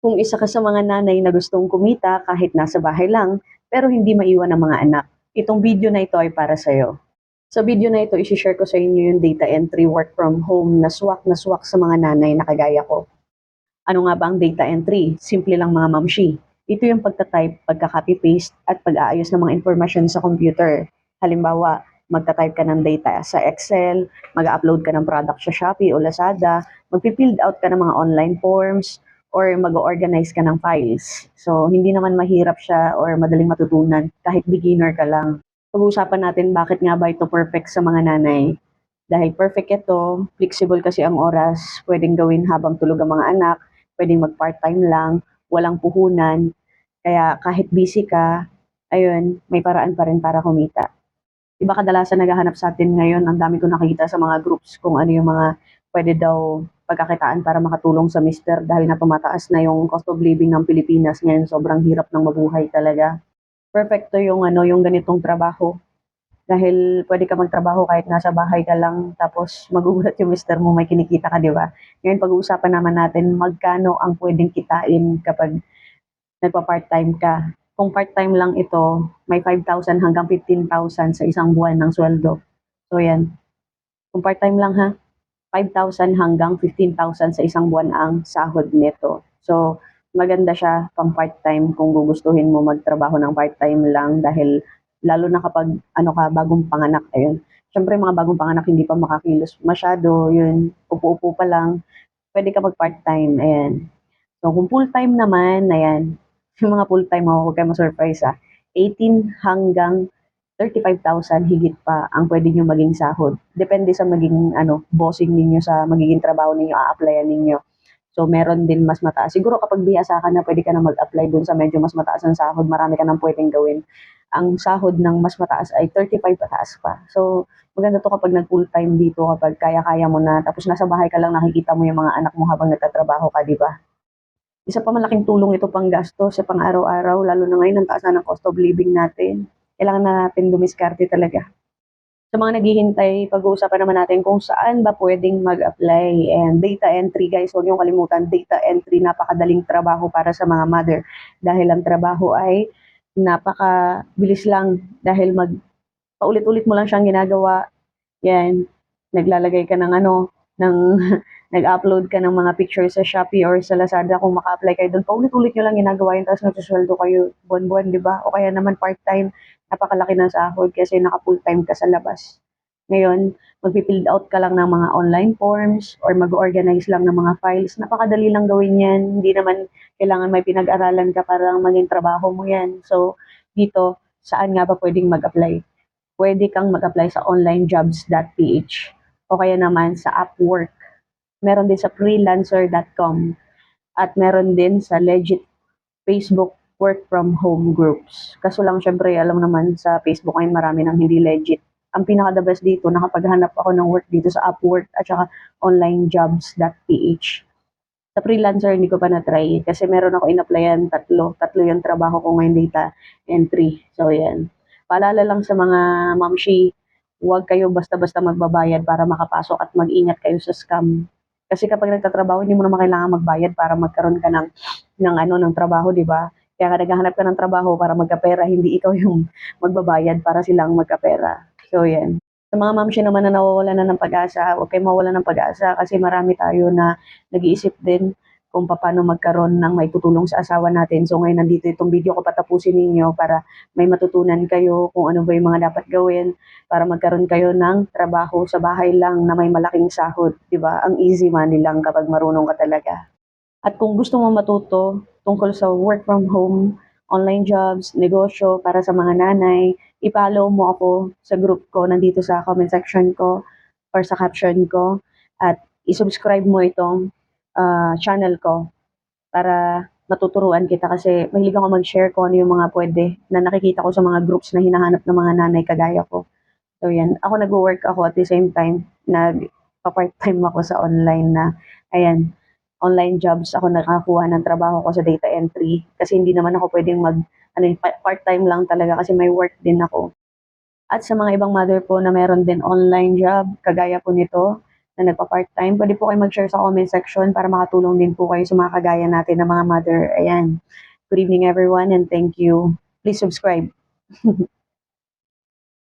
Kung isa ka sa mga nanay na gustong kumita kahit nasa bahay lang, pero hindi maiwan ang mga anak, itong video na ito ay para sa'yo. Sa video na ito, isi-share ko sa inyo yung data entry work from home na swak sa mga nanay na kagaya ko. Ano nga ba ang data entry? Simple lang mga mamshi. Ito yung pagta-type, pagka-copy-paste, at pag-aayos ng mga informasyon sa computer. Halimbawa, magta-type ka ng data sa Excel, mag-upload ka ng product sa Shopee o Lazada, mag-fill out ka ng mga online forms, or mag-organize ka ng files. So, hindi naman mahirap siya or madaling matutunan kahit beginner ka lang. Pag-uusapan natin bakit nga ba ito perfect sa mga nanay. Dahil perfect ito, flexible kasi ang oras, pwedeng gawin habang tulog ang mga anak, pwedeng mag-part-time lang, walang puhunan, kaya kahit busy ka, ayun, may paraan pa rin para kumita. Iba kadalasan naghahanap sa atin ngayon, ang dami ko nakikita sa mga groups kung ano yung mga pwede daw pagkakitaan para makatulong sa mister dahil na tumataas na yung cost of living ng Pilipinas ngayon, sobrang hirap ng mabuhay talaga. Perfecto yung yung ganitong trabaho dahil pwede ka magtrabaho kahit nasa bahay ka lang tapos magugulat yung mister mo may kinikita ka, di ba? Ngayon pag-uusapan naman natin magkano ang pwedeng kitain kapag nagpa-part-time ka. Kung part-time lang ito, may 5,000 hanggang 15,000 sa isang buwan ng sweldo. So yan, kung part-time lang ha, 5,000 hanggang 15,000 sa isang buwan ang sahod nito. So, maganda siya pang part-time kung gugustuhin mo magtrabaho ng part-time lang dahil lalo na kapag ano ka, bagong panganak, ayun. Siyempre mga bagong panganak hindi pa makakilos masyado, yun, upo-upo pa lang, pwede ka mag-part-time, ayan. So, kung full-time naman, ayan, yung mga full-time mo, huwag kayo ma-surprise 18 hanggang 35,000 higit pa ang pwede nyo maging sahod. Depende sa maging bossing ninyo sa magiging trabaho ninyo, a-applyan ninyo. So, meron din mas mataas. Siguro kapag bihasa ka na, pwede ka na mag-apply dun sa medyo mas mataas ng sahod. Marami ka nang pwedeng gawin. Ang sahod ng mas mataas ay 35 pataas pa. So, maganda to kapag nag-full-time dito, kapag kaya-kaya mo na, tapos nasa bahay ka lang, nakikita mo yung mga anak mo habang nagtatrabaho ka, di ba? Isa pa malaking tulong ito pang gasto sa pang-araw-araw, lalo na ngayon ang taas na ng cost of living natin. Kailangan na natin dumiskarte talaga. Sa mga naghihintay, pag-uusapan naman natin kung saan ba pwedeng mag-apply. And data entry guys, huwag niyong kalimutan, data entry, napakadaling trabaho para sa mga mother. Dahil ang trabaho ay napakabilis lang dahil paulit-ulit mo lang siyang ginagawa. Yan, naglalagay ka ng ng nag-upload ka ng mga pictures sa Shopee or sa Lazada kung maka-apply kayo doon. Paulit-ulit nyo lang ginagawa yun, tapos nagsusweldo kayo buwan-buwan, di ba? O kaya naman part-time, napakalaki ng sahod kasi naka-full-time ka sa labas. Ngayon, mag-fill out ka lang ng mga online forms or mag-organize lang ng mga files. Napakadali lang gawin yan. Hindi naman kailangan may pinag-aralan ka para maging trabaho mo yan. So, dito, saan nga ba pwedeng mag-apply? Pwede kang mag-apply sa onlinejobs.ph o kaya naman sa Upwork. Meron din sa freelancer.com at meron din sa legit Facebook work from home groups. Kaso lang syempre alam naman sa Facebook ngayon marami nang hindi legit. Ang pinaka the best dito, nakapaghanap ako ng work dito sa Upwork at saka onlinejobs.ph. Sa freelancer hindi ko pa na-try kasi meron ako in-applyan tatlo yung trabaho ko ngayon, data entry. So yan. Paalala lang sa mga mamshi, huwag kayo basta-basta magbabayad para makapasok at mag-ingat kayo sa scam. Kasi kapag nagtatrabaho, hindi mo naman kailangan magbayad para magkaroon ka ng trabaho, di ba? Kaya ka naghahanap ka ng trabaho para magkapera, hindi ikaw yung magbabayad para silang magkapera. So yan. Sa mga mamshi naman na nawawalan na ng pag-asa, huwag kayong mawalan ng pag-asa kasi marami tayo na nag-iisip din kung paano magkaroon ng maitutulong sa asawa natin. So ngayon nandito itong video ko, patapusin ninyo para may matutunan kayo kung ano ba yung mga dapat gawin para magkaroon kayo ng trabaho sa bahay lang na may malaking sahod, 'di ba? Ang easy money lang kapag marunong ka talaga. At kung gusto mo matuto tungkol sa work from home, online jobs, negosyo para sa mga nanay, i-follow mo ako sa group ko nandito sa comment section ko or sa caption ko at i-subscribe mo itong channel ko para matuturuan kita kasi mahilig ako mag-share kung ano yung mga pwede na nakikita ko sa mga groups na hinahanap ng mga nanay kagaya ko. So yan, ako nag-work ako at the same time, nag-part-time ako sa online na, ayan, online jobs ako nakakuha ng trabaho ko sa data entry kasi hindi naman ako pwedeng part-time lang talaga kasi may work din ako. At sa mga ibang mother po na meron din online job, kagaya po nito, na nagpa-part-time, pwede po kayo mag-share sa comment section para makatulong din po kayo sa mga kagaya natin na mga mother. Ayan. Good evening everyone and thank you. Please subscribe.